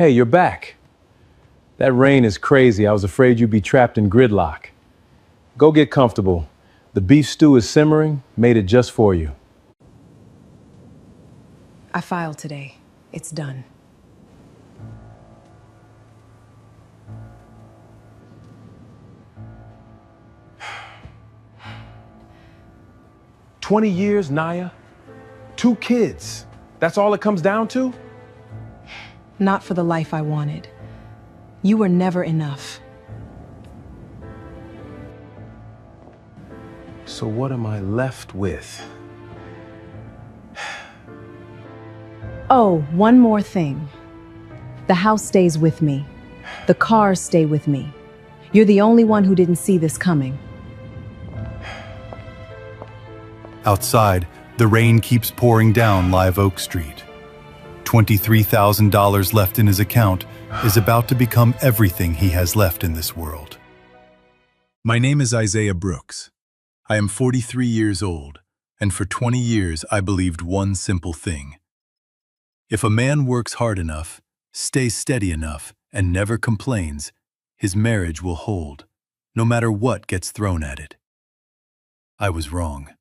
Hey, you're back. That rain is crazy. I was afraid you'd be trapped in gridlock. Go get comfortable. The beef stew is simmering, made it just for you. I filed today. It's done. "20 years, Naya. 2 kids. That's all it comes down to?" Not for the life I wanted. You were never enough. So what am I left with? Oh, one more thing. The house stays with me. The cars stay with me. You're the only one who didn't see this coming. Outside, the rain keeps pouring down Live Oak Street. $23,000 left in his account is about to become everything he has left in this world. My name is Isaiah Brooks. I am 43 years old, and for 20 years I believed one simple thing. If a man works hard enough, stays steady enough, and never complains, his marriage will hold, no matter what gets thrown at it. I was wrong.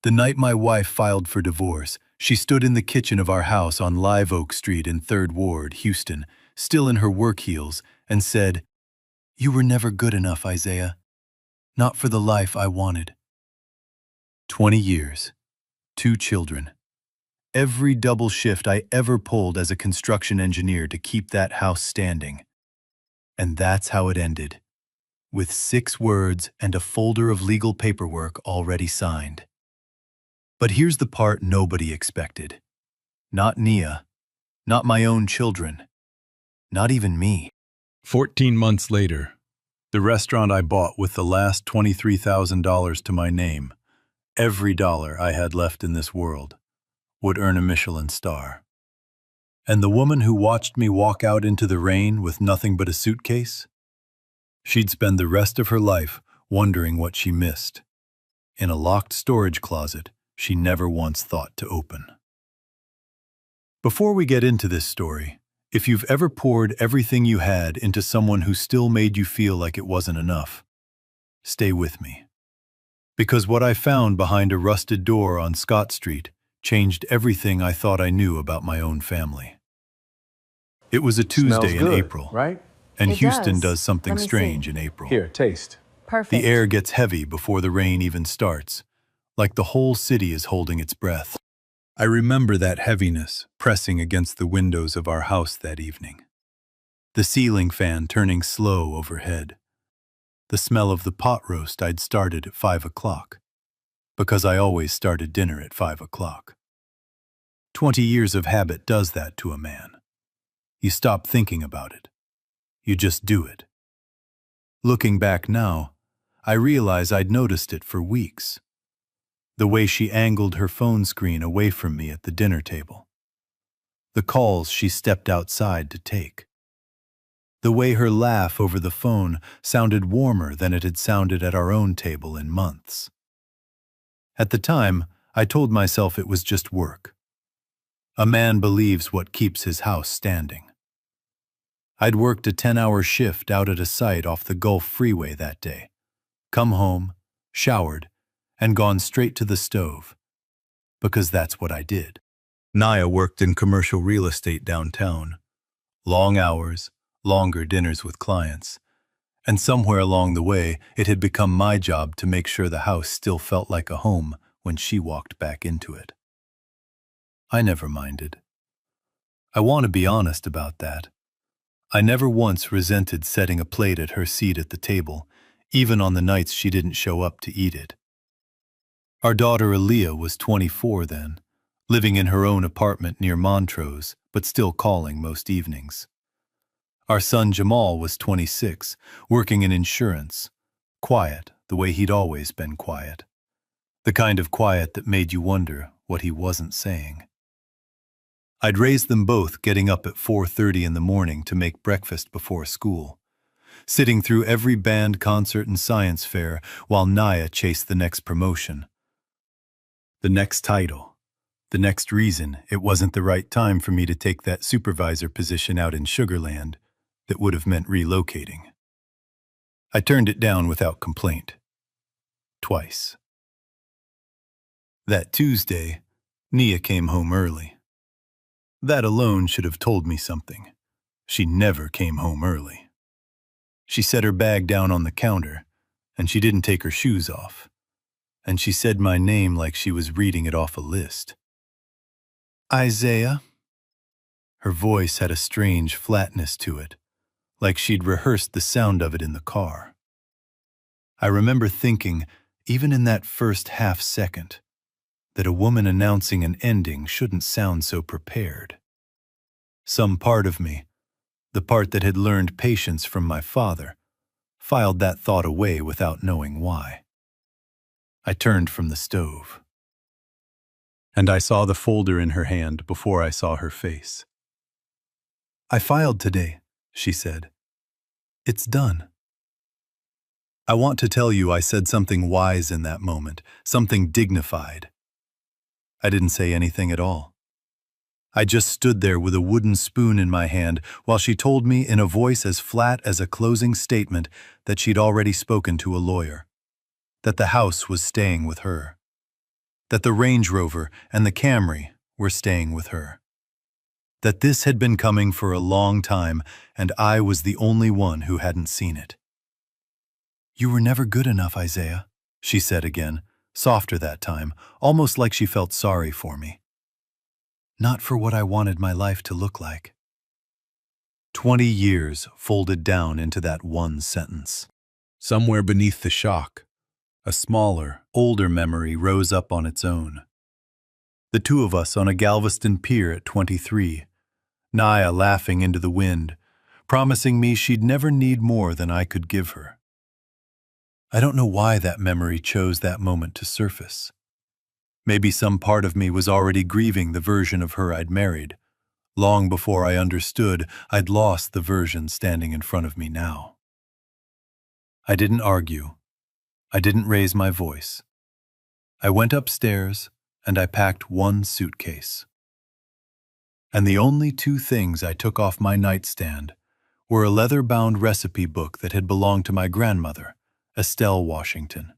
The night my wife filed for divorce, she stood in the kitchen of our house on Live Oak Street in 3rd Ward, Houston, still in her work heels, and said, "You were never good enough, Isaiah. Not for the life I wanted." 20 years, 2 children. Every double shift I ever pulled as a construction engineer to keep that house standing. And that's how it ended, with 6 words and a folder of legal paperwork already signed. But here's the part nobody expected. Not Nia, not my own children, not even me. 14 months later, the restaurant I bought with the last $23,000 to my name, every dollar I had left in this world, would earn a Michelin star. And the woman who watched me walk out into the rain with nothing but a suitcase? She'd spend the rest of her life wondering what she missed, in a locked storage closet she never once thought to open. Before we get into this story, if you've ever poured everything you had into someone who still made you feel like it wasn't enough, stay with me. Because what I found behind a rusted door on Scott Street changed everything I thought I knew about my own family. It was a Tuesday in April, right? and It Houston does. does something Let me strange see. in April. Here, taste. Perfect. The air gets heavy before the rain even starts, like the whole city is holding its breath. I remember that heaviness pressing against the windows of our house that evening. The ceiling fan turning slow overhead. The smell of the pot roast I'd started at 5 o'clock, because I always started dinner at 5 o'clock. 20 years of habit does that to a man. You stop thinking about it. You just do it. Looking back now, I realize I'd noticed it for weeks. The way she angled her phone screen away from me at the dinner table. The calls she stepped outside to take. The way her laugh over the phone sounded warmer than it had sounded at our own table in months. At the time, I told myself it was just work. A man believes what keeps his house standing. I'd worked a 10-hour shift out at a site off the Gulf Freeway that day, come home, showered, and gone straight to the stove, because that's what I did. Naya worked in commercial real estate downtown. Long hours, longer dinners with clients, and somewhere along the way, it had become my job to make sure the house still felt like a home when she walked back into it. I never minded. I want to be honest about that. I never once resented setting a plate at her seat at the table, even on the nights she didn't show up to eat it. Our daughter Aaliyah was 24 then, living in her own apartment near Montrose, but still calling most evenings. Our son Jamal was 26, working in insurance, quiet the way he'd always been quiet, the kind of quiet that made you wonder what he wasn't saying. I'd raised them both getting up at 4:30 in the morning to make breakfast before school, sitting through every band concert and science fair while Naya chased the next promotion, the next title, The next reason it wasn't the right time for me to take that supervisor position out in Sugarland that would have meant relocating. I turned it down without complaint. Twice. That Tuesday, Nia came home early. That alone should have told me something. She never came home early. She set her bag down on the counter, and she didn't take her shoes off. And she said my name like she was reading it off a list. Isaiah. Her voice had a strange flatness to it, like she'd rehearsed the sound of it in the car. I remember thinking, even in that first half second, that a woman announcing an ending shouldn't sound so prepared. Some part of me, the part that had learned patience from my father, filed that thought away without knowing why. I turned from the stove. And I saw the folder in her hand before I saw her face. I filed today, she said. It's done. I want to tell you I said something wise in that moment, something dignified. I didn't say anything at all. I just stood there with a wooden spoon in my hand while she told me in a voice as flat as a closing statement that she'd already spoken to a lawyer, that the house was staying with her, that the Range Rover and the Camry were staying with her, that this had been coming for a long time and I was the only one who hadn't seen it. You were never good enough, Isaiah, she said again, softer that time, almost like she felt sorry for me. Not for what I wanted my life to look like. 20 years folded down into that one sentence. Somewhere beneath the shock, a smaller, older memory rose up on its own. The two of us on a Galveston pier at 23, Nia laughing into the wind, promising me she'd never need more than I could give her. I don't know why that memory chose that moment to surface. Maybe some part of me was already grieving the version of her I'd married. Long before I understood, I'd lost the version standing in front of me now. I didn't argue. I didn't raise my voice. I went upstairs and I packed one suitcase. And the only two things I took off my nightstand were a leather-bound recipe book that had belonged to my grandmother, Estelle Washington,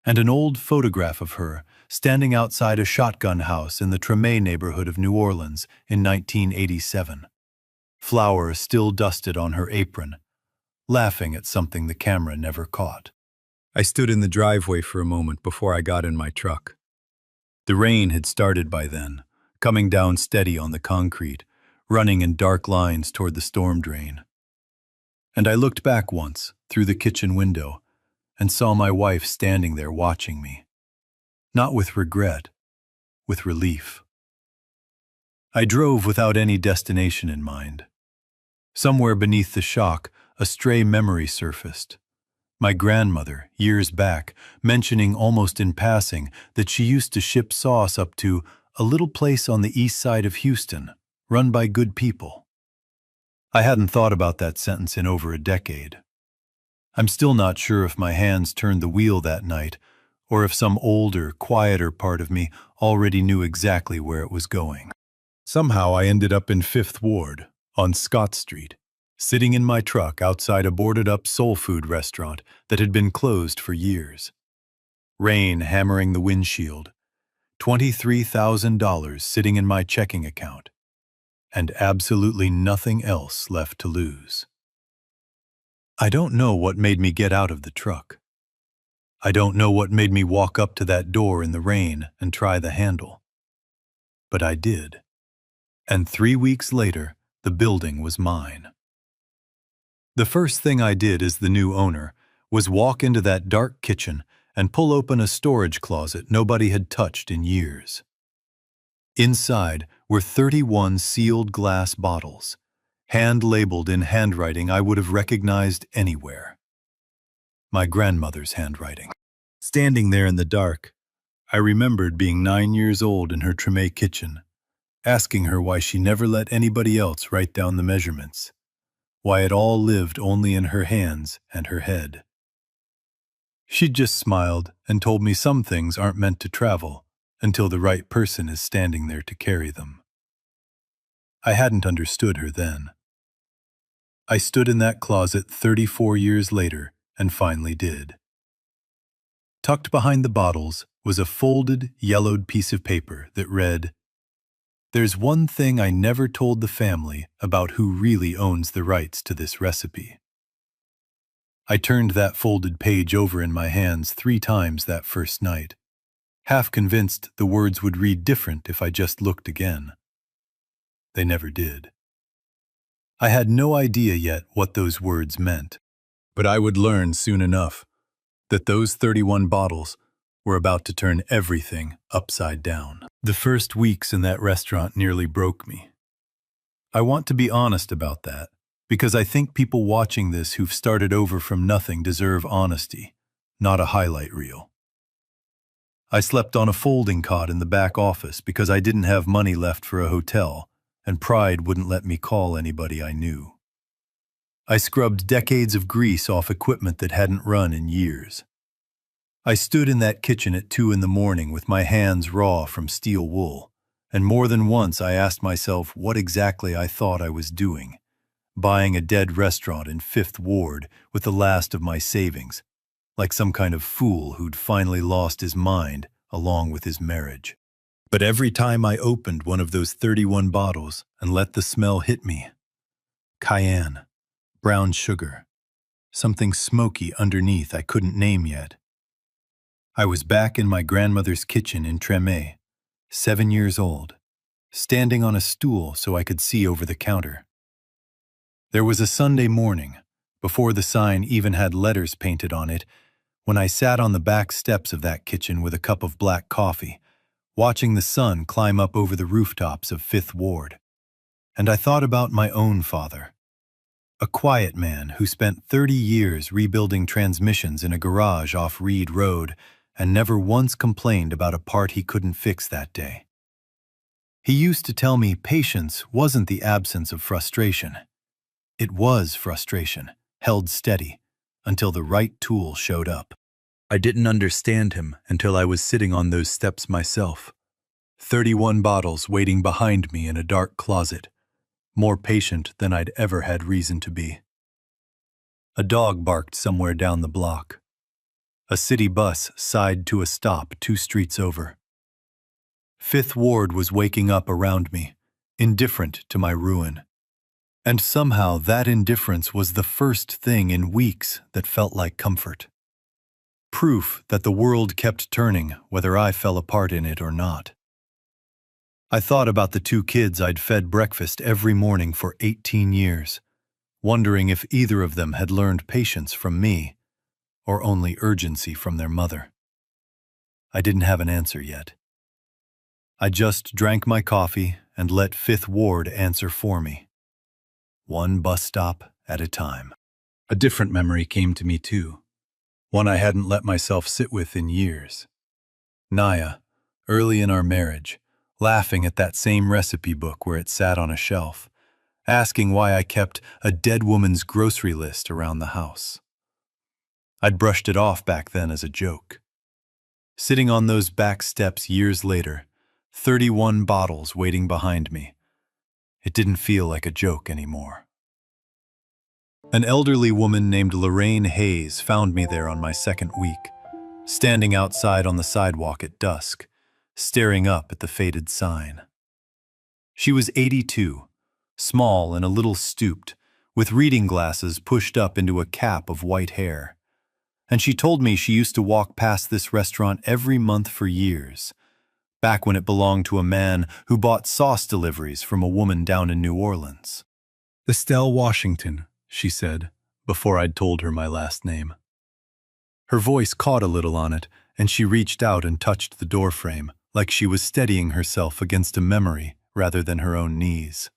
and an old photograph of her standing outside a shotgun house in the Treme neighborhood of New Orleans in 1987, flour still dusted on her apron, laughing at something the camera never caught. I stood in the driveway for a moment before I got in my truck. The rain had started by then, coming down steady on the concrete, running in dark lines toward the storm drain. And I looked back once, through the kitchen window, and saw my wife standing there watching me. Not with regret, with relief. I drove without any destination in mind. Somewhere beneath the shock, a stray memory surfaced. My grandmother, years back, mentioning almost in passing that she used to ship sauce up to a little place on the east side of Houston, run by good people. I hadn't thought about that sentence in over a decade. I'm still not sure if my hands turned the wheel that night, or if some older, quieter part of me already knew exactly where it was going. Somehow I ended up in Fifth Ward, on Scott Street, sitting in my truck outside a boarded-up soul food restaurant that had been closed for years. Rain hammering the windshield, $23,000 sitting in my checking account, and absolutely nothing else left to lose. I don't know what made me get out of the truck. I don't know what made me walk up to that door in the rain and try the handle. But I did. And 3 weeks later, the building was mine. The first thing I did as the new owner was walk into that dark kitchen and pull open a storage closet nobody had touched in years. Inside were 31 sealed glass bottles, hand-labeled in handwriting I would have recognized anywhere. My grandmother's handwriting. Standing there in the dark, I remembered being 9 years old in her Treme kitchen, asking her why she never let anybody else write down the measurements, why it all lived only in her hands and her head. She'd just smiled and told me some things aren't meant to travel, until the right person is standing there to carry them. I hadn't understood her then. I stood in that closet 34 years later and finally did. Tucked behind the bottles was a folded, yellowed piece of paper that read, "There's one thing I never told the family about who really owns the rights to this recipe." I turned that folded page over in my hands 3 times that first night, half convinced the words would read different if I just looked again. They never did. I had no idea yet what those words meant, but I would learn soon enough that those 31 bottles were about to turn everything upside down. The first weeks in that restaurant nearly broke me. I want to be honest about that, because I think people watching this who've started over from nothing deserve honesty, not a highlight reel. I slept on a folding cot in the back office because I didn't have money left for a hotel, and pride wouldn't let me call anybody I knew. I scrubbed decades of grease off equipment that hadn't run in years. I stood in that kitchen at 2 in the morning with my hands raw from steel wool, and more than once I asked myself what exactly I thought I was doing, buying a dead restaurant in 5th Ward with the last of my savings, like some kind of fool who'd finally lost his mind along with his marriage. But every time I opened one of those 31 bottles and let the smell hit me, cayenne, brown sugar, something smoky underneath I couldn't name yet, I was back in my grandmother's kitchen in Treme, 7 years old, standing on a stool so I could see over the counter. There was a Sunday morning, before the sign even had letters painted on it, when I sat on the back steps of that kitchen with a cup of black coffee, watching the sun climb up over the rooftops of 5th Ward. And I thought about my own father, a quiet man who spent 30 years rebuilding transmissions in a garage off Reed Road and never once complained about a part he couldn't fix that day. He used to tell me patience wasn't the absence of frustration. It was frustration, held steady, until the right tool showed up. I didn't understand him until I was sitting on those steps myself. 31 bottles waiting behind me in a dark closet, more patient than I'd ever had reason to be. A dog barked somewhere down the block. A city bus sighed to a stop 2 streets over. 5th Ward was waking up around me, indifferent to my ruin. And somehow that indifference was the first thing in weeks that felt like comfort. Proof that the world kept turning whether I fell apart in it or not. I thought about the 2 kids I'd fed breakfast every morning for 18 years, wondering if either of them had learned patience from me, or only urgency from their mother. I didn't have an answer yet. I just drank my coffee and let 5th Ward answer for me, one bus stop at a time. A different memory came to me too, one I hadn't let myself sit with in years. Naya, early in our marriage, laughing at that same recipe book where it sat on a shelf, asking why I kept a dead woman's grocery list around the house. I'd brushed it off back then as a joke. Sitting on those back steps years later, 31 bottles waiting behind me, it didn't feel like a joke anymore. An elderly woman named Lorraine Hayes found me there on my 2nd week, standing outside on the sidewalk at dusk, staring up at the faded sign. She was 82, small and a little stooped, with reading glasses pushed up into a cap of white hair. And she told me she used to walk past this restaurant every month for years, back when it belonged to a man who bought sauce deliveries from a woman down in New Orleans. Estelle Washington, she said, before I'd told her my last name. Her voice caught a little on it, and she reached out and touched the doorframe, like she was steadying herself against a memory rather than her own knees.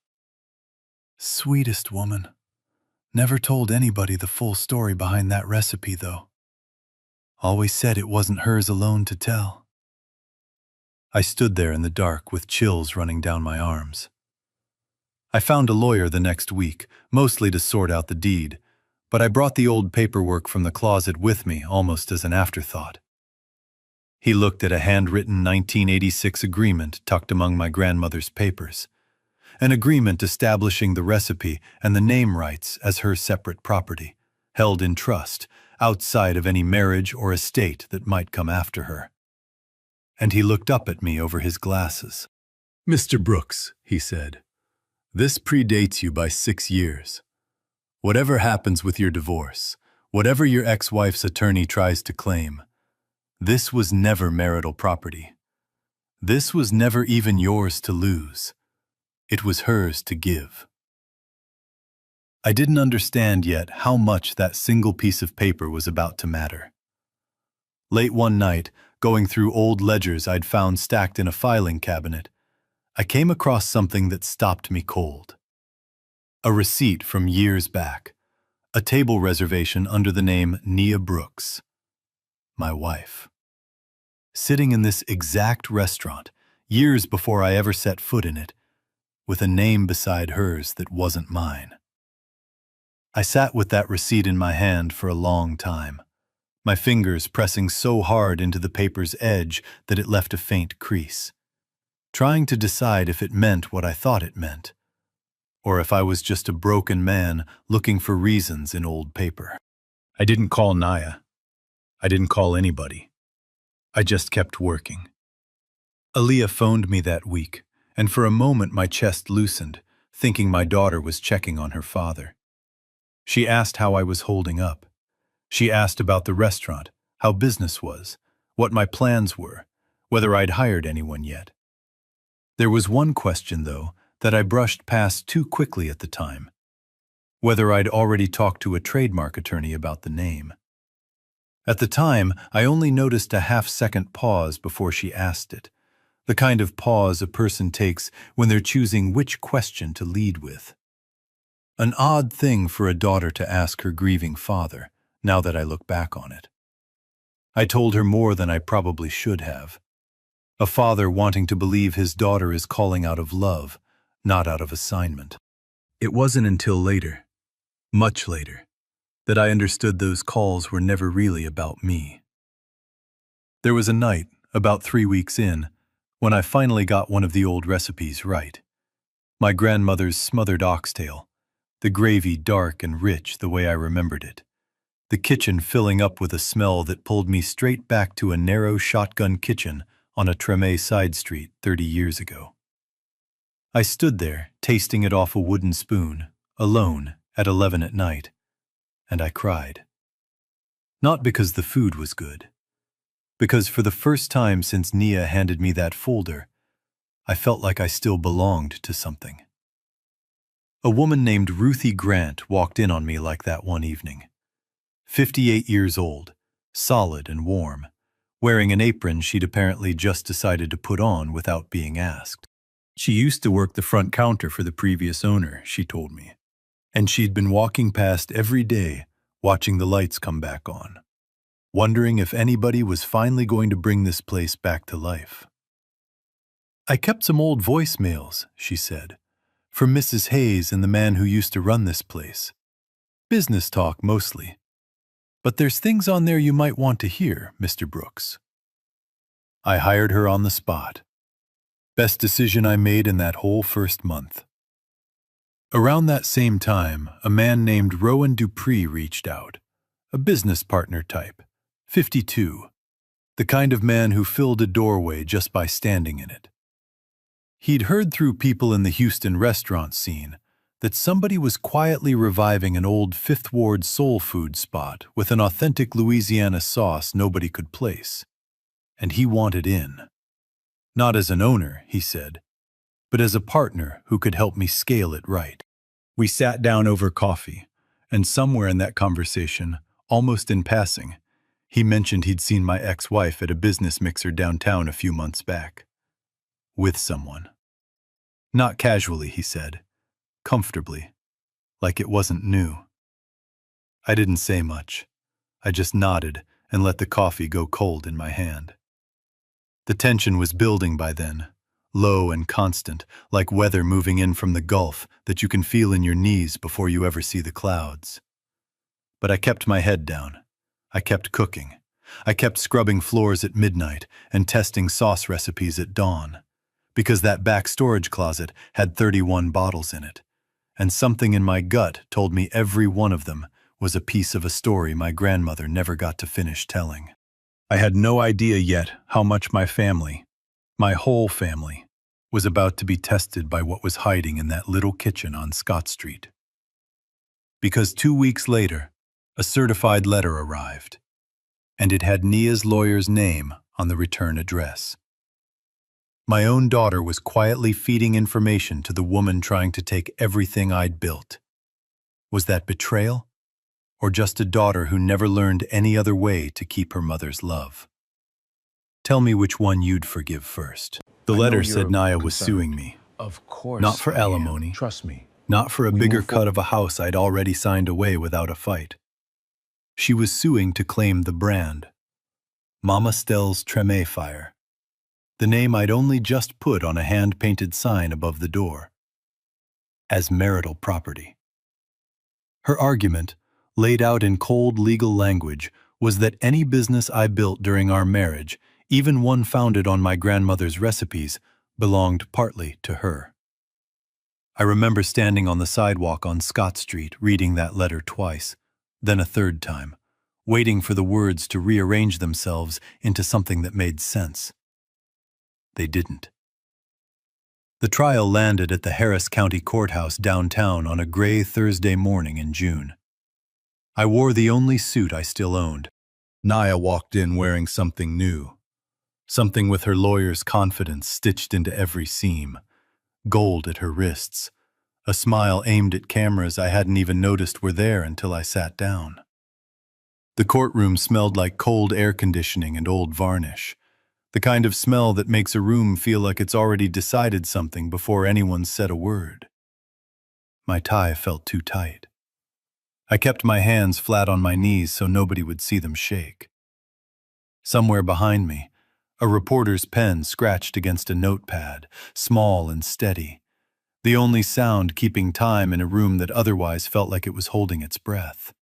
Sweetest woman. Never told anybody the full story behind that recipe, though. Always said it wasn't hers alone to tell. I stood there in the dark with chills running down my arms. I found a lawyer the next week, mostly to sort out the deed, but I brought the old paperwork from the closet with me almost as an afterthought. He looked at a handwritten 1986 agreement tucked among my grandmother's papers. An agreement establishing the recipe and the name rights as her separate property, held in trust, outside of any marriage or estate that might come after her. And he looked up at me over his glasses. "Mr. Brooks," he said, "this predates you by 6 years. Whatever happens with your divorce, whatever your ex-wife's attorney tries to claim, this was never marital property. This was never even yours to lose. It was hers to give." I didn't understand yet how much that single piece of paper was about to matter. Late one night, going through old ledgers I'd found stacked in a filing cabinet, I came across something that stopped me cold. A receipt from years back, a table reservation under the name Nia Brooks, my wife. Sitting in this exact restaurant, years before I ever set foot in it, with a name beside hers that wasn't mine. I sat with that receipt in my hand for a long time, my fingers pressing so hard into the paper's edge that it left a faint crease, trying to decide if it meant what I thought it meant, or if I was just a broken man looking for reasons in old paper. I didn't call Nia. I didn't call anybody. I just kept working. Aaliyah phoned me that week, and for a moment my chest loosened, thinking my daughter was checking on her father. She asked how I was holding up. She asked about the restaurant, how business was, what my plans were, whether I'd hired anyone yet. There was one question, though, that I brushed past too quickly at the time, whether I'd already talked to a trademark attorney about the name. At the time, I only noticed a half-second pause before she asked it, the kind of pause a person takes when they're choosing which question to lead with. An odd thing for a daughter to ask her grieving father, now that I look back on it. I told her more than I probably should have. A father wanting to believe his daughter is calling out of love, not out of assignment. It wasn't until later, much later, that I understood those calls were never really about me. There was a night, about 3 weeks in, when I finally got one of the old recipes right. My grandmother's smothered oxtail, the gravy dark and rich the way I remembered it, the kitchen filling up with a smell that pulled me straight back to a narrow shotgun kitchen on a Treme side street 30 years ago. I stood there, tasting it off a wooden spoon, alone, at 11 at night, and I cried. Not because the food was good, because for the first time since Nia handed me that folder, I felt like I still belonged to something. A woman named Ruthie Grant walked in on me like that one evening. 58 years old, solid and warm, wearing an apron she'd apparently just decided to put on without being asked. She used to work the front counter for the previous owner, she told me, and she'd been walking past every day, watching the lights come back on, wondering if anybody was finally going to bring this place back to life. "I kept some old voicemails," she said, "from Mrs. Hayes and the man who used to run this place. Business talk mostly. But there's things on there you might want to hear, Mr. Brooks." I hired her on the spot. Best decision I made in that whole first month. Around that same time, a man named Rowan Dupree reached out, a business partner type, 52, the kind of man who filled a doorway just by standing in it. He'd heard through people in the Houston restaurant scene that somebody was quietly reviving an old Fifth Ward soul food spot with an authentic Louisiana sauce nobody could place, and he wanted in. Not as an owner, he said, but as a partner who could help me scale it right. We sat down over coffee, and somewhere in that conversation, almost in passing, he mentioned he'd seen my ex-wife at a business mixer downtown a few months back. With someone. Not casually, he said. Comfortably, like it wasn't new. I didn't say much. I just nodded and let the coffee go cold in my hand. The tension was building by then, low and constant, like weather moving in from the Gulf that you can feel in your knees before you ever see the clouds. But I kept my head down. I kept cooking. I kept scrubbing floors at midnight and testing sauce recipes at dawn, because that back storage closet had 31 bottles in it, and something in my gut told me every one of them was a piece of a story my grandmother never got to finish telling. I had no idea yet how much my whole family, was about to be tested by what was hiding in that little kitchen on Scott Street. Because 2 weeks later, a certified letter arrived, and it had Nia's lawyer's name on the return address. My own daughter was quietly feeding information to the woman trying to take everything I'd built. Was that betrayal? Or just a daughter who never learned any other way to keep her mother's love? Tell me which one you'd forgive first. The letter said Nia was suing me. Of course. Not for I am. alimony. Trust me. Not for a We bigger move cut of a house I'd already signed away without a fight. She was suing to claim the brand. Mama Stell's Treme Fire. The name I'd only just put on a hand-painted sign above the door. As marital property. Her argument, laid out in cold legal language, was that any business I built during our marriage, even one founded on my grandmother's recipes, belonged partly to her. I remember standing on the sidewalk on Scott Street reading that letter twice, then a third time, waiting for the words to rearrange themselves into something that made sense. They didn't. The trial landed at the Harris County Courthouse downtown on a gray Thursday morning in June. I wore the only suit I still owned. Nia walked in wearing something new. Something with her lawyer's confidence stitched into every seam. Gold at her wrists. A smile aimed at cameras I hadn't even noticed were there until I sat down. The courtroom smelled like cold air conditioning and old varnish. The kind of smell that makes a room feel like it's already decided something before anyone said a word. My tie felt too tight. I kept my hands flat on my knees so nobody would see them shake. Somewhere behind me, a reporter's pen scratched against a notepad, small and steady, the only sound keeping time in a room that otherwise felt like it was holding its breath.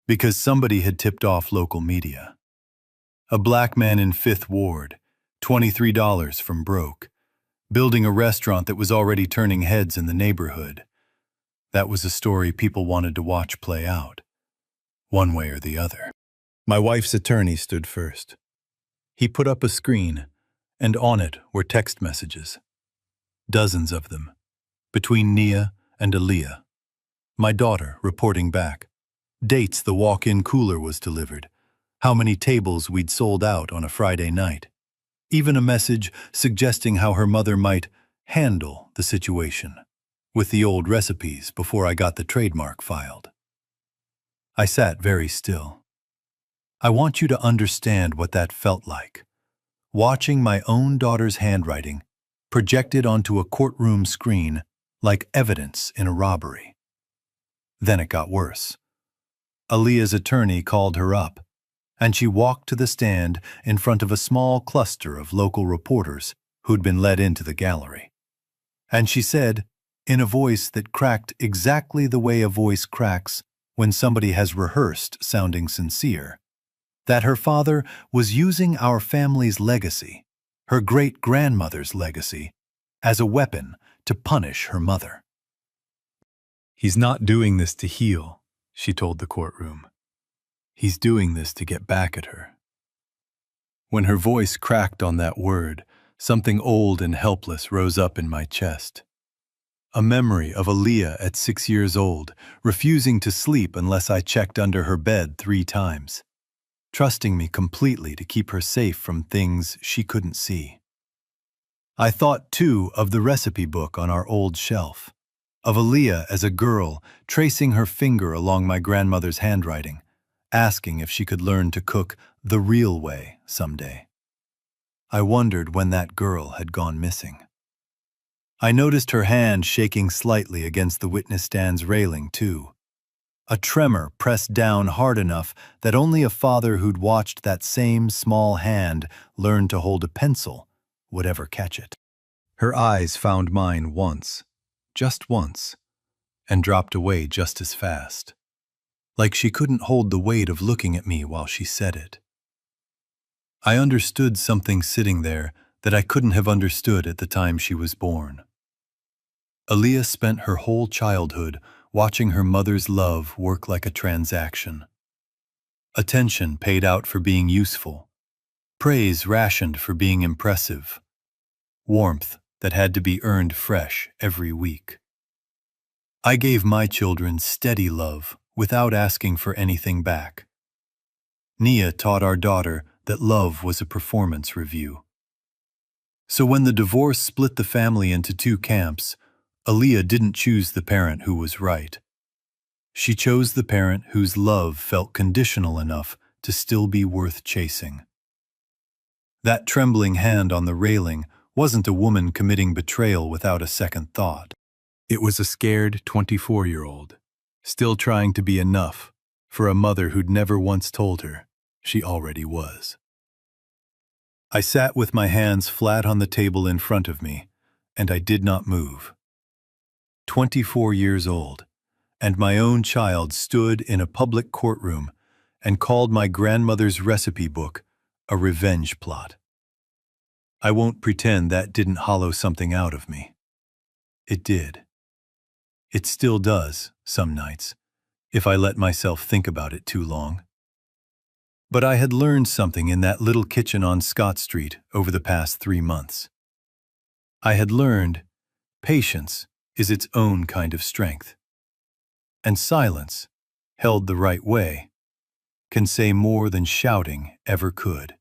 Because somebody had tipped off local media. A black man in Fifth Ward, $23 from broke, building a restaurant that was already turning heads in the neighborhood. That was a story people wanted to watch play out, one way or the other. My wife's attorney stood first. He put up a screen, and on it were text messages. Dozens of them, between Nia and Aaliyah. My daughter reporting back. Dates the walk-in cooler was delivered. How many tables we'd sold out on a Friday night. Even a message suggesting how her mother might handle the situation with the old recipes before I got the trademark filed. I sat very still. I want you to understand what that felt like. Watching my own daughter's handwriting projected onto a courtroom screen like evidence in a robbery. Then it got worse. Aaliyah's attorney called her up, and she walked to the stand in front of a small cluster of local reporters who'd been let into the gallery. And she said, in a voice that cracked exactly the way a voice cracks when somebody has rehearsed sounding sincere, that her father was using our family's legacy, her great-grandmother's legacy, as a weapon to punish her mother. He's not doing this to heal, she told the courtroom. He's doing this to get back at her. When her voice cracked on that word, something old and helpless rose up in my chest. A memory of Aaliyah at 6 years old, refusing to sleep unless I checked under her bed 3 times, trusting me completely to keep her safe from things she couldn't see. I thought, too, of the recipe book on our old shelf, of Aaliyah as a girl tracing her finger along my grandmother's handwriting, asking if she could learn to cook the real way someday. I wondered when that girl had gone missing. I noticed her hand shaking slightly against the witness stand's railing, too. A tremor pressed down hard enough that only a father who'd watched that same small hand learn to hold a pencil would ever catch it. Her eyes found mine once, just once, and dropped away just as fast. Like she couldn't hold the weight of looking at me while she said it. I understood something sitting there that I couldn't have understood at the time she was born. Aaliyah spent her whole childhood watching her mother's love work like a transaction. Attention paid out for being useful, praise rationed for being impressive, warmth that had to be earned fresh every week. I gave my children steady love without asking for anything back. Nia taught our daughter that love was a performance review. So when the divorce split the family into two camps, Aaliyah didn't choose the parent who was right. She chose the parent whose love felt conditional enough to still be worth chasing. That trembling hand on the railing wasn't a woman committing betrayal without a second thought. It was a scared 24-year-old, still trying to be enough for a mother who'd never once told her she already was. I sat with my hands flat on the table in front of me, and I did not move. 24 years old, and my own child stood in a public courtroom and called my grandmother's recipe book a revenge plot. I won't pretend that didn't hollow something out of me. It did. It still does, some nights, if I let myself think about it too long. But I had learned something in that little kitchen on Scott Street over the past 3 months. I had learned patience is its own kind of strength. And silence, held the right way, can say more than shouting ever could.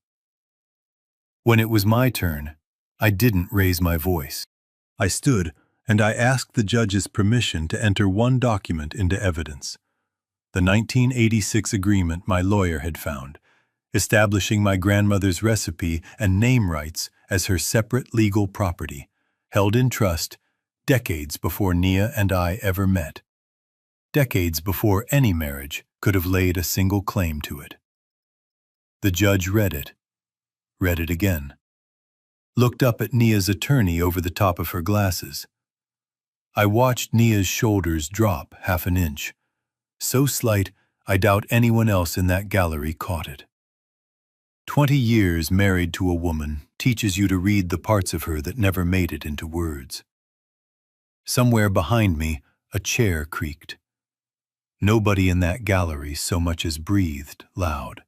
When it was my turn, I didn't raise my voice. I stood and I asked the judge's permission to enter one document into evidence. The 1986 agreement my lawyer had found, establishing my grandmother's recipe and name rights as her separate legal property, held in trust decades before Nia and I ever met. Decades before any marriage could have laid a single claim to it. The judge read it again, looked up at Nia's attorney over the top of her glasses. I watched Nia's shoulders drop half an inch, so slight I doubt anyone else in that gallery caught it. 20 years married to a woman teaches you to read the parts of her that never made it into words. Somewhere behind me, a chair creaked. Nobody in that gallery so much as breathed loud.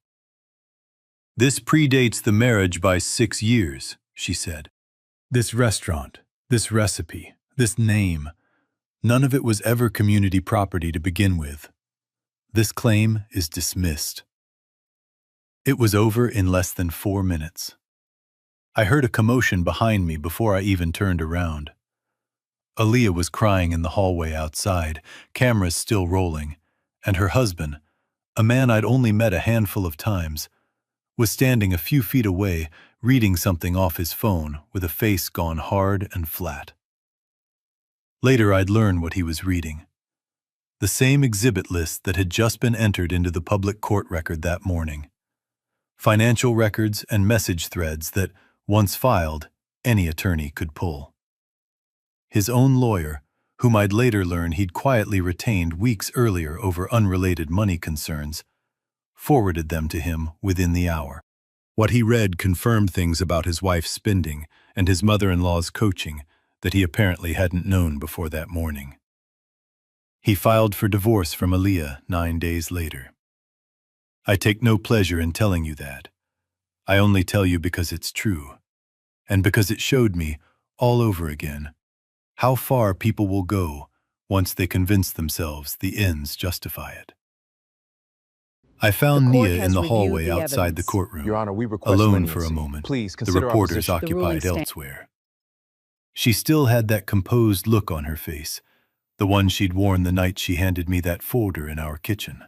"This predates the marriage by 6 years," she said. "This restaurant, this recipe, this name, none of it was ever community property to begin with. This claim is dismissed." It was over in less than 4 minutes. I heard a commotion behind me before I even turned around. Aaliyah was crying in the hallway outside, cameras still rolling, and her husband, a man I'd only met a handful of times, was standing a few feet away reading something off his phone with a face gone hard and flat. Later I'd learn what he was reading. The same exhibit list that had just been entered into the public court record that morning. Financial records and message threads that, once filed, any attorney could pull. His own lawyer, whom I'd later learn he'd quietly retained weeks earlier over unrelated money concerns, forwarded them to him within the hour. What he read confirmed things about his wife's spending and his mother-in-law's coaching that he apparently hadn't known before that morning. He filed for divorce from Aaliyah 9 days later. I take no pleasure in telling you that. I only tell you because it's true, and because it showed me, all over again, how far people will go once they convince themselves the ends justify it. I found The court Nia has in the reviewed hallway the outside the evidence. courtroom, Your Honor, we request alone leniency. for a moment, Please the consider our reporters position. The ruling occupied stands. elsewhere. She still had that composed look on her face, the one she'd worn the night she handed me that folder in our kitchen.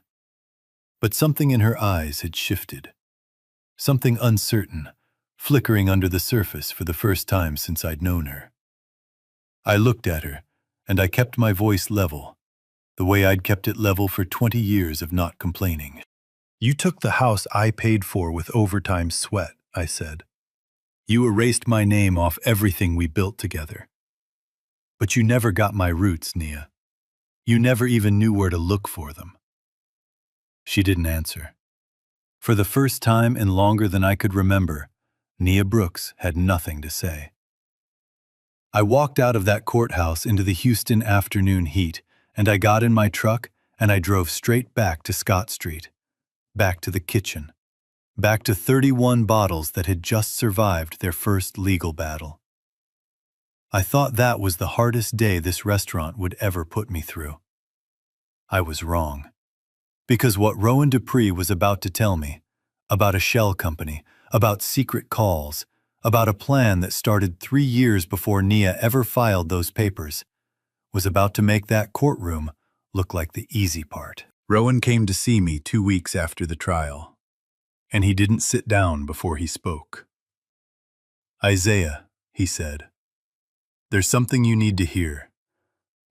But something in her eyes had shifted. Something uncertain, flickering under the surface for the first time since I'd known her. I looked at her, and I kept my voice level, the way I'd kept it level for 20 years of not complaining. "You took the house I paid for with overtime sweat," I said. "You erased my name off everything we built together. But you never got my roots, Nia. You never even knew where to look for them." She didn't answer. For the first time in longer than I could remember, Nia Brooks had nothing to say. I walked out of that courthouse into the Houston afternoon heat, and I got in my truck and I drove straight back to Scott Street, back to the kitchen, back to 31 bottles that had just survived their first legal battle. I thought that was the hardest day this restaurant would ever put me through. I was wrong. Because what Rowan Dupree was about to tell me, about a shell company, about secret calls, about a plan that started 3 years before Nia ever filed those papers, was about to make that courtroom look like the easy part. Rowan came to see me 2 weeks after the trial, and he didn't sit down before he spoke. "Isaiah," he said, "there's something you need to hear,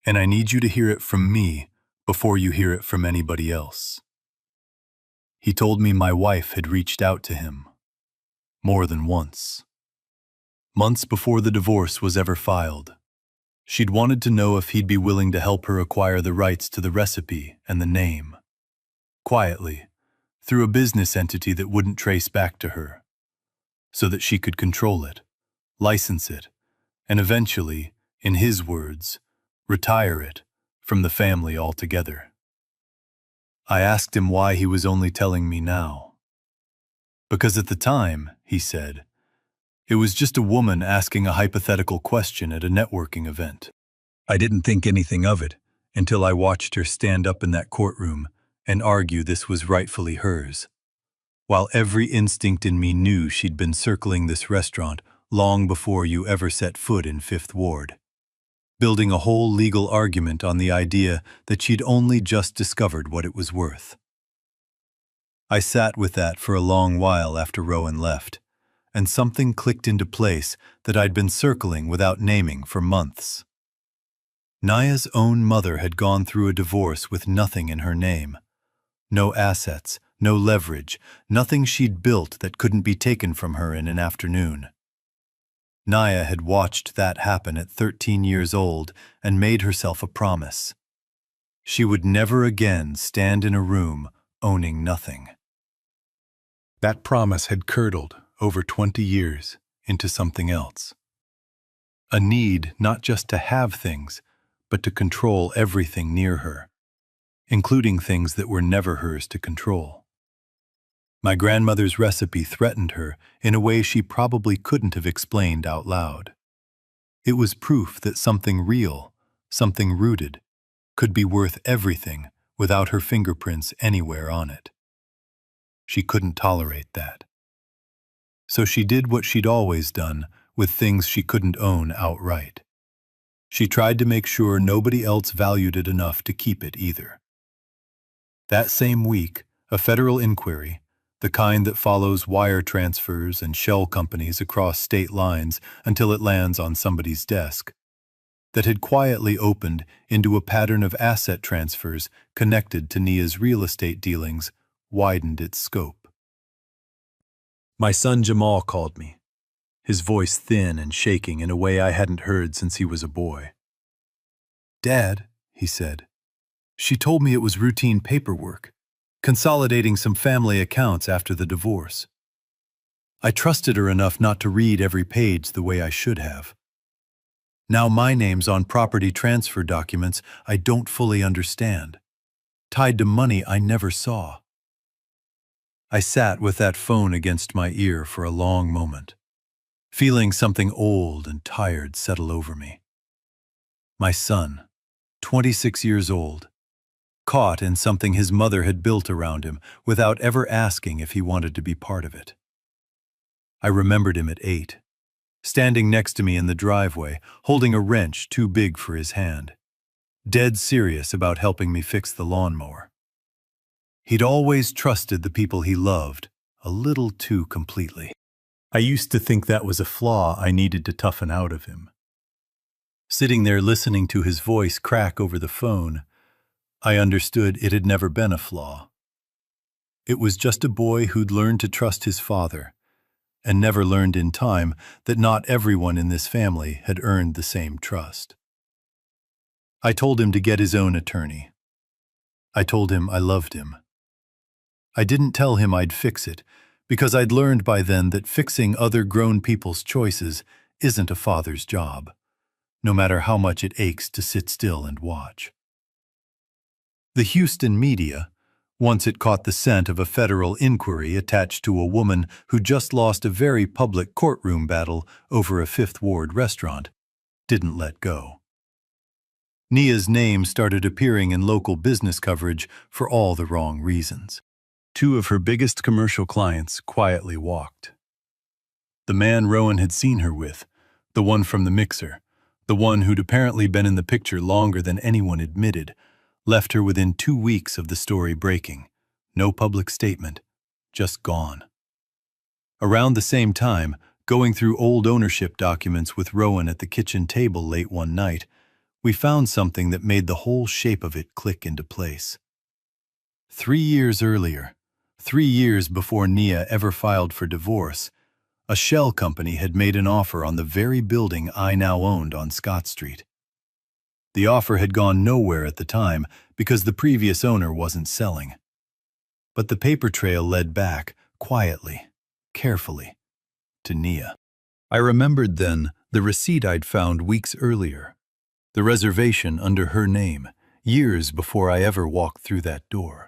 and I need you to hear it from me before you hear it from anybody else." He told me my wife had reached out to him, more than once. Months before the divorce was ever filed, she'd wanted to know if he'd be willing to help her acquire the rights to the recipe and the name. Quietly, through a business entity that wouldn't trace back to her, so that she could control it, license it, and eventually, in his words, retire it from the family altogether. I asked him why he was only telling me now. Because at the time, he said, it was just a woman asking a hypothetical question at a networking event. I didn't think anything of it until I watched her stand up in that courtroom and argue this was rightfully hers, while every instinct in me knew she'd been circling this restaurant long before you ever set foot in Fifth Ward, building a whole legal argument on the idea that she'd only just discovered what it was worth. I sat with that for a long while after Rowan left, and something clicked into place that I'd been circling without naming for months. Nia's own mother had gone through a divorce with nothing in her name. No assets, no leverage, nothing she'd built that couldn't be taken from her in an afternoon. Nia had watched that happen at 13 years old and made herself a promise. She would never again stand in a room owning nothing. That promise had curdled over 20 years into something else. A need not just to have things, but to control everything near her, including things that were never hers to control. My grandmother's recipe threatened her in a way she probably couldn't have explained out loud. It was proof that something real, something rooted, could be worth everything without her fingerprints anywhere on it. She couldn't tolerate that. So she did what she'd always done with things she couldn't own outright. She tried to make sure nobody else valued it enough to keep it either. That same week, a federal inquiry, the kind that follows wire transfers and shell companies across state lines until it lands on somebody's desk, that had quietly opened into a pattern of asset transfers connected to Nia's real estate dealings, widened its scope. My son Jamal called me, his voice thin and shaking in a way I hadn't heard since he was a boy. "Dad," he said, "she told me it was routine paperwork, consolidating some family accounts after the divorce. I trusted her enough not to read every page the way I should have. Now my name's on property transfer documents I don't fully understand, tied to money I never saw." I sat with that phone against my ear for a long moment, feeling something old and tired settle over me. My son, 26 years old, caught in something his mother had built around him without ever asking if he wanted to be part of it. I remembered him at 8, standing next to me in the driveway, holding a wrench too big for his hand, dead serious about helping me fix the lawnmower. He'd always trusted the people he loved a little too completely. I used to think that was a flaw I needed to toughen out of him. Sitting there listening to his voice crack over the phone, I understood it had never been a flaw. It was just a boy who'd learned to trust his father, and never learned in time that not everyone in this family had earned the same trust. I told him to get his own attorney. I told him I loved him. I didn't tell him I'd fix it, because I'd learned by then that fixing other grown people's choices isn't a father's job, no matter how much it aches to sit still and watch. The Houston media, once it caught the scent of a federal inquiry attached to a woman who just lost a very public courtroom battle over a Fifth Ward restaurant, didn't let go. Nia's name started appearing in local business coverage for all the wrong reasons. Two of her biggest commercial clients quietly walked. The man Rowan had seen her with, the one from the mixer, the one who'd apparently been in the picture longer than anyone admitted, left her within 2 weeks of the story breaking. No public statement, just gone. Around the same time, going through old ownership documents with Rowan at the kitchen table late one night, we found something that made the whole shape of it click into place. 3 years earlier, 3 years before Nia ever filed for divorce, a shell company had made an offer on the very building I now owned on Scott Street. The offer had gone nowhere at the time because the previous owner wasn't selling. But the paper trail led back, quietly, carefully, to Nia. I remembered then the receipt I'd found weeks earlier, the reservation under her name, years before I ever walked through that door,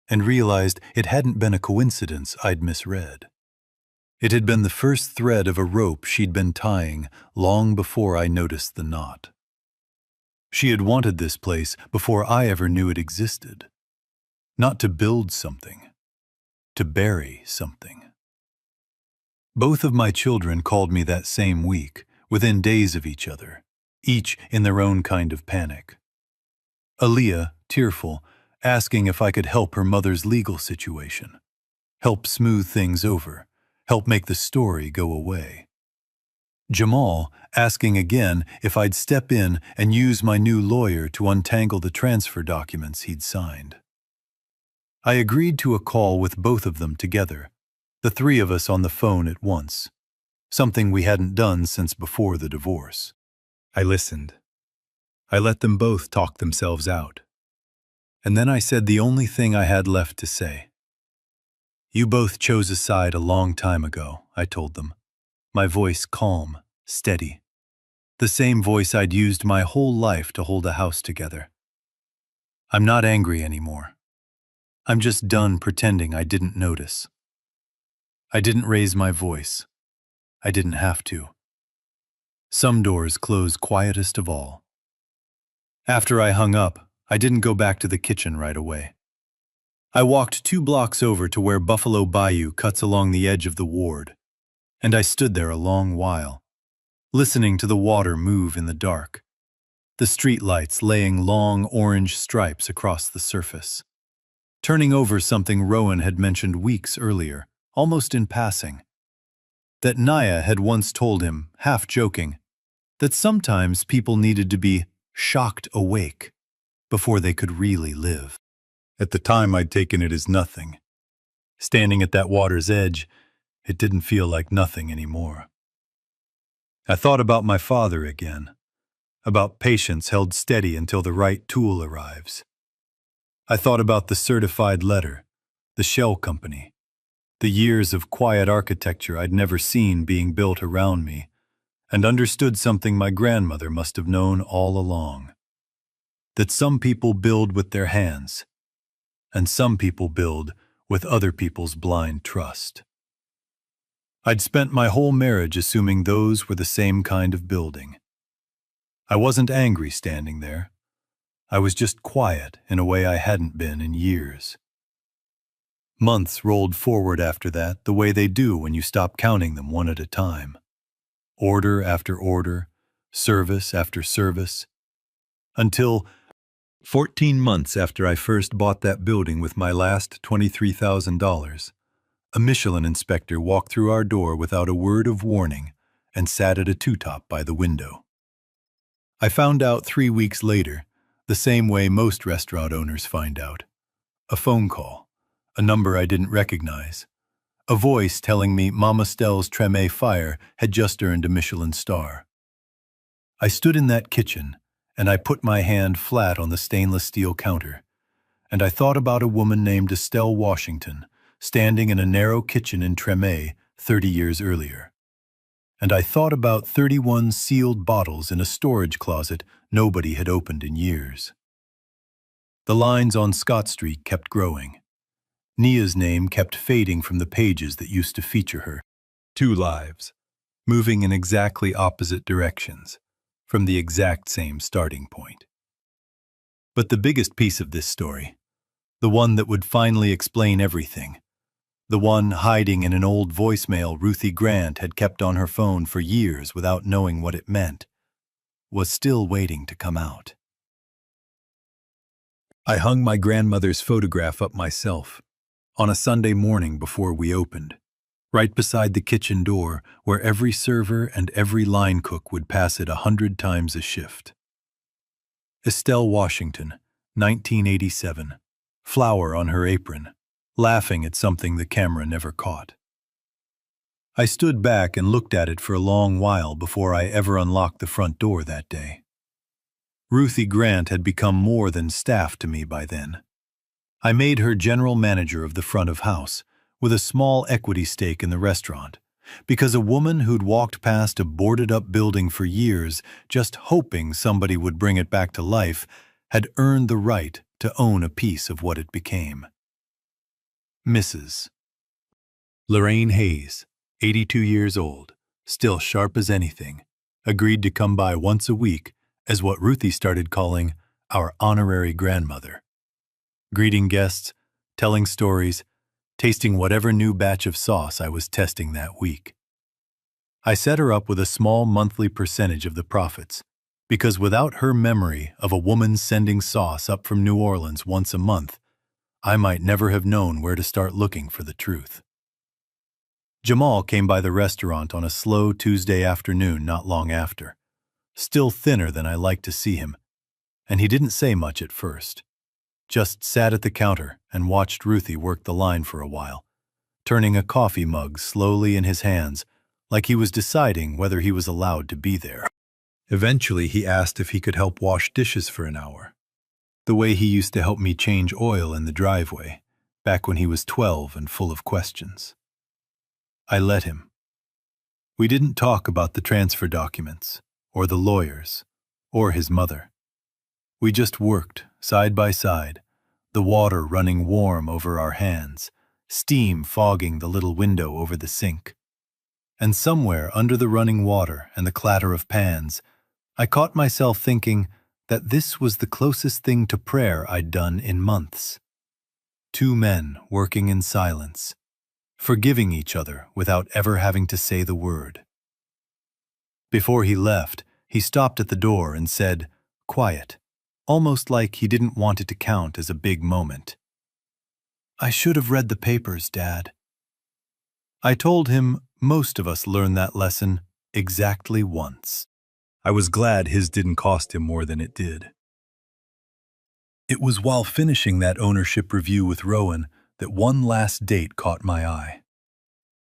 and realized it hadn't been a coincidence I'd misread. It had been the first thread of a rope she'd been tying long before I noticed the knot. She had wanted this place before I ever knew it existed. Not to build something, to bury something. Both of my children called me that same week, within days of each other, each in their own kind of panic. Aaliyah, tearful, asking if I could help her mother's legal situation, help smooth things over, help make the story go away. Jamal asking again if I'd step in and use my new lawyer to untangle the transfer documents he'd signed. I agreed to a call with both of them together, the three of us on the phone at once, something we hadn't done since before the divorce. I listened. I let them both talk themselves out. And then I said the only thing I had left to say. You both chose a side a long time ago, I told them, my voice calm, steady, the same voice I'd used my whole life to hold a house together. I'm not angry anymore. I'm just done pretending I didn't notice. I didn't raise my voice. I didn't have to. Some doors close quietest of all. After I hung up, I didn't go back to the kitchen right away. I walked 2 blocks over to where Buffalo Bayou cuts along the edge of the ward, and I stood there a long while, listening to the water move in the dark, the street lights laying long orange stripes across the surface, turning over something Rowan had mentioned weeks earlier, almost in passing, that Nia had once told him, half joking, that sometimes people needed to be shocked awake before they could really live. At the time, I'd taken it as nothing. Standing at that water's edge, it didn't feel like nothing anymore. I thought about my father again, about patience held steady until the right tool arrives. I thought about the certified letter, the shell company, the years of quiet architecture I'd never seen being built around me, and understood something my grandmother must have known all along. That some people build with their hands, and some people build with other people's blind trust. I'd spent my whole marriage assuming those were the same kind of building. I wasn't angry standing there. I was just quiet in a way I hadn't been in years. Months rolled forward after that the way they do when you stop counting them one at a time. Order after order, service after service, until 14 months after I first bought that building with my last $23,000, a Michelin inspector walked through our door without a word of warning and sat at a two-top by the window. I found out 3 weeks later, the same way most restaurant owners find out. A phone call, a number I didn't recognize, a voice telling me Mama Stell's Treme Fire had just earned a Michelin star. I stood in that kitchen, and I put my hand flat on the stainless steel counter, and I thought about a woman named Estelle Washington, standing in a narrow kitchen in Tremé 30 years earlier. And I thought about 31 sealed bottles in a storage closet nobody had opened in years. The lines on Scott Street kept growing. Nia's name kept fading from the pages that used to feature her. 2 lives, moving in exactly opposite directions, from the exact same starting point. But the biggest piece of this story, the one that would finally explain everything, the one hiding in an old voicemail Ruthie Grant had kept on her phone for years without knowing what it meant, was still waiting to come out. I hung my grandmother's photograph up myself, on a Sunday morning before we opened, right beside the kitchen door where every server and every line cook would pass it 100 times a shift. Estelle Washington, 1987, flower on her apron, laughing at something the camera never caught. I stood back and looked at it for a long while before I ever unlocked the front door that day. Ruthie Grant had become more than staff to me by then. I made her general manager of the front of house, with a small equity stake in the restaurant, because a woman who'd walked past a boarded-up building for years, just hoping somebody would bring it back to life, had earned the right to own a piece of what it became. Mrs. Lorraine Hayes, 82 years old, still sharp as anything, agreed to come by once a week as what Ruthie started calling our honorary grandmother. Greeting guests, telling stories, tasting whatever new batch of sauce I was testing that week. I set her up with a small monthly percentage of the profits, because without her memory of a woman sending sauce up from New Orleans once a month, I might never have known where to start looking for the truth. Jamal came by the restaurant on a slow Tuesday afternoon not long after, still thinner than I liked to see him, and he didn't say much at first. Just sat at the counter and watched Ruthie work the line for a while, turning a coffee mug slowly in his hands like he was deciding whether he was allowed to be there. Eventually, he asked if he could help wash dishes for an hour, the way he used to help me change oil in the driveway, back when he was 12 and full of questions. I let him. We didn't talk about the transfer documents, or the lawyers, or his mother. We just worked, side by side, the water running warm over our hands, steam fogging the little window over the sink. And somewhere under the running water and the clatter of pans, I caught myself thinking that this was the closest thing to prayer I'd done in months. 2 men working in silence, forgiving each other without ever having to say the word. Before he left, he stopped at the door and said, quiet, almost like he didn't want it to count as a big moment. "I should have read the papers, Dad." I told him most of us learn that lesson exactly once. I was glad his didn't cost him more than it did. It was while finishing that ownership review with Rowan that one last date caught my eye.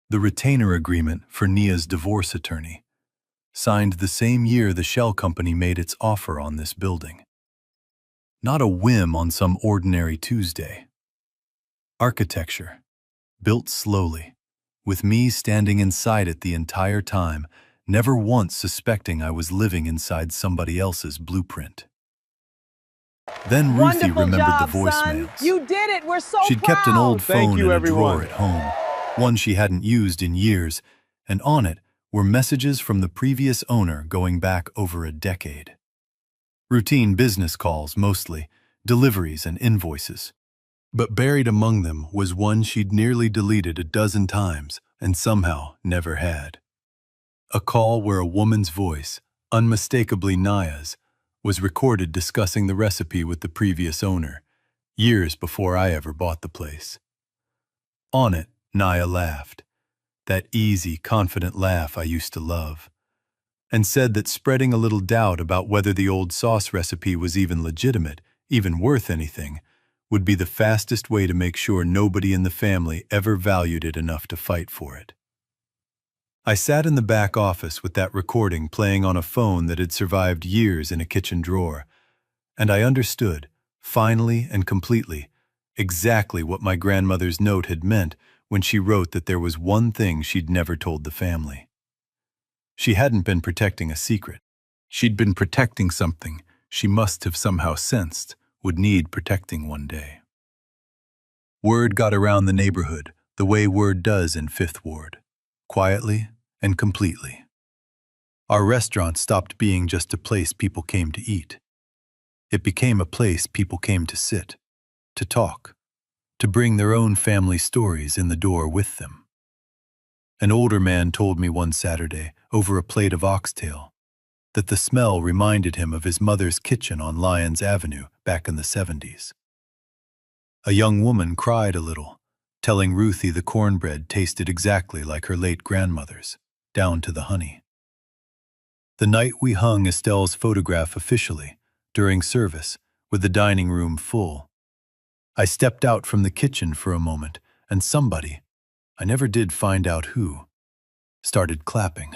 The retainer agreement for Nia's divorce attorney, signed the same year the shell company made its offer on this building. Not a whim on some ordinary Tuesday. Architecture, built slowly, with me standing inside it the entire time, never once suspecting I was living inside somebody else's blueprint. Then Ruthie remembered the voicemails. Son. You did it. We're so She'd proud. kept an old Thank phone you, in a everyone. drawer at home, one she hadn't used in years, and on it were messages from the previous owner going back over a decade. Routine business calls mostly, deliveries and invoices. But buried among them was one she'd nearly deleted a dozen times and somehow never had. A call where a woman's voice, unmistakably Nia's, was recorded discussing the recipe with the previous owner, years before I ever bought the place. On it, Nia laughed, that easy, confident laugh I used to love, and said that spreading a little doubt about whether the old sauce recipe was even legitimate, even worth anything, would be the fastest way to make sure nobody in the family ever valued it enough to fight for it. I sat in the back office with that recording playing on a phone that had survived years in a kitchen drawer, and I understood, finally and completely, Exactly what my grandmother's note had meant when she wrote that there was one thing she'd never told the family. She hadn't been protecting a secret. She'd been protecting something she must have somehow sensed would need protecting one day. Word got around the neighborhood the way word does in Fifth Ward, quietly and completely. Our restaurant stopped being just a place people came to eat. It became a place people came to sit, to talk, to bring their own family stories in the door with them. An older man told me one Saturday, over a plate of oxtail, that the smell reminded him of his mother's kitchen on Lyons Avenue back in the 70s. A young woman cried a little, telling Ruthie the cornbread tasted exactly like her late grandmother's, down to the honey. The night we hung Estelle's photograph officially, during service, with the dining room full, I stepped out from the kitchen for a moment, and somebody, I never did find out who, started clapping.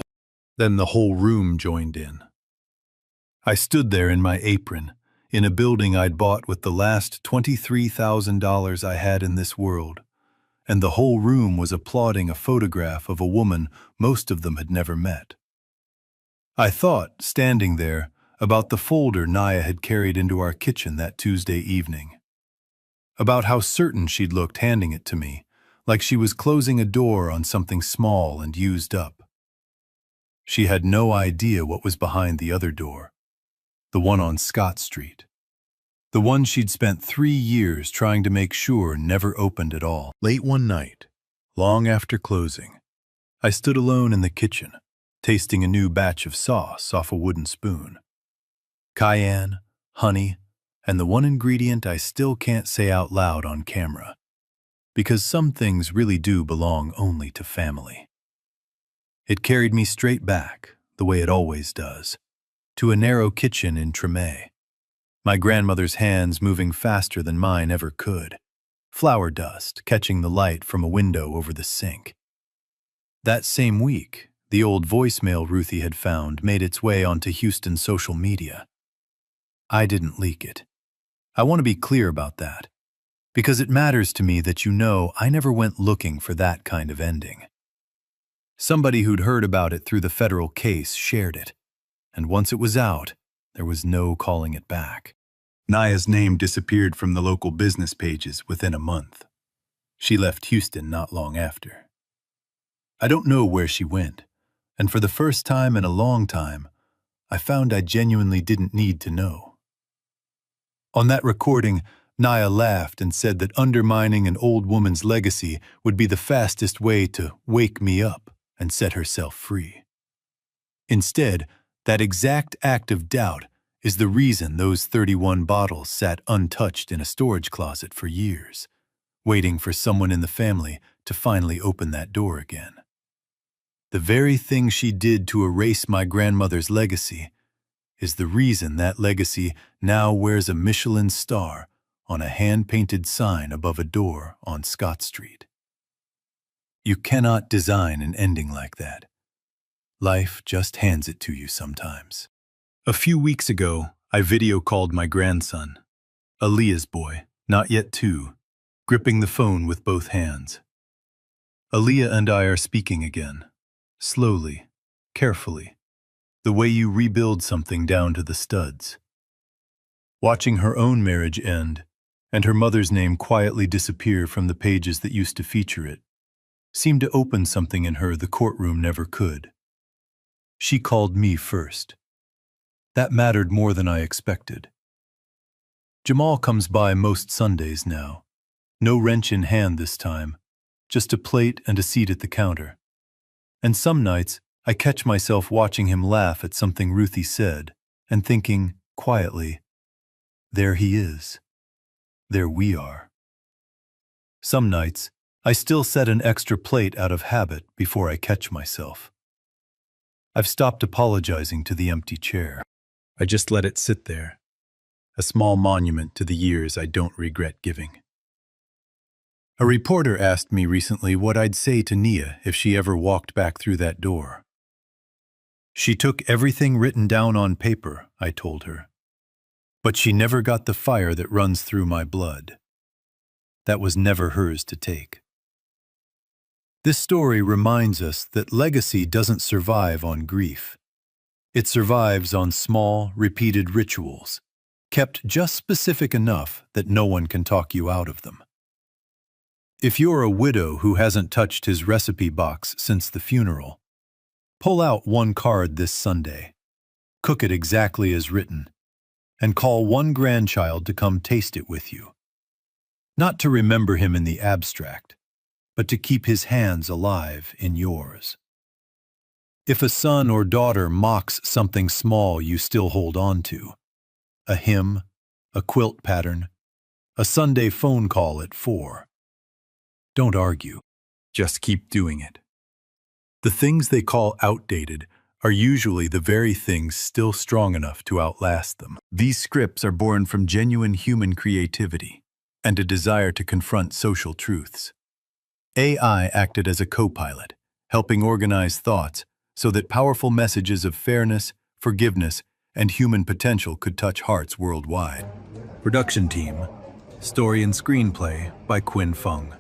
Then the whole room joined in. I stood there in my apron, in a building I'd bought with the last $23,000 I had in this world, and the whole room was applauding a photograph of a woman most of them had never met. I thought, standing there, about the folder Naya had carried into our kitchen that Tuesday evening. About how certain she'd looked handing it to me, like she was closing a door on something small and used up. She had no idea what was behind the other door, the one on Scott Street, the one she'd spent 3 years trying to make sure never opened at all. Late one night, long after closing, I stood alone in the kitchen, tasting a new batch of sauce off a wooden spoon. Cayenne, honey, and the one ingredient I still can't say out loud on camera, because some things really do belong only to family. It carried me straight back, the way it always does, to a narrow kitchen in Treme, my grandmother's hands moving faster than mine ever could, flour dust catching the light from a window over the sink. That same week, the old voicemail Ruthie had found made its way onto Houston's social media. I didn't leak it. I want to be clear about that, because it matters to me that you know I never went looking for that kind of ending. Somebody who'd heard about it through the federal case shared it, and once it was out, there was no calling it back. Naya's name disappeared from the local business pages within a month. She left Houston not long after. I don't know where she went, and for the first time in a long time, I found I genuinely didn't need to know. On that recording, Naya laughed and said that undermining an old woman's legacy would be the fastest way to wake me up and set herself free. Instead, that exact act of doubt is the reason those 31 bottles sat untouched in a storage closet for years, waiting for someone in the family to finally open that door again. The very thing she did to erase my grandmother's legacy is the reason that legacy now wears a Michelin star on a hand-painted sign above a door on Scott Street. You cannot design an ending like that. Life just hands it to you sometimes. A few weeks ago, I video called my grandson, Aaliyah's boy, not yet 2, gripping the phone with both hands. Aaliyah and I are speaking again, slowly, carefully, the way you rebuild something down to the studs. Watching her own marriage end, and her mother's name quietly disappear from the pages that used to feature it, seemed to open something in her the courtroom never could. She called me first. That mattered more than I expected. Jamal comes by most Sundays now, no wrench in hand this time, just a plate and a seat at the counter. And some nights, I catch myself watching him laugh at something Ruthie said and thinking, quietly, there he is. There we are. Some nights, I still set an extra plate out of habit before I catch myself. I've stopped apologizing to the empty chair. I just let it sit there, a small monument to the years I don't regret giving. A reporter asked me recently what I'd say to Nia if she ever walked back through that door. She took everything written down on paper, I told her, but she never got the fire that runs through my blood. that was never hers to take. This story reminds us that legacy doesn't survive on grief. It survives on small, repeated rituals, kept just specific enough that no one can talk you out of them. If you're a widow who hasn't touched his recipe box since the funeral, pull out one card this Sunday, cook it exactly as written, and call one grandchild to come taste it with you. Not to remember him in the abstract, but to keep his hands alive in yours. If a son or daughter mocks something small you still hold on to, a hymn, a quilt pattern, a Sunday phone call at 4, don't argue, just keep doing it. The things they call outdated are usually the very things still strong enough to outlast them. These scripts are born from genuine human creativity and a desire to confront social truths. AI acted as a co-pilot, helping organize thoughts so that powerful messages of fairness, forgiveness, and human potential could touch hearts worldwide. Production team, story and screenplay by Quinn Fung.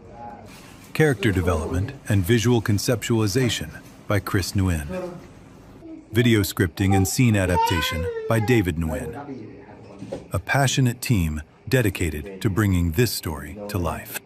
Character development and visual conceptualization by Chris Nguyen. Video scripting and scene adaptation by David Nguyen. A passionate team dedicated to bringing this story to life.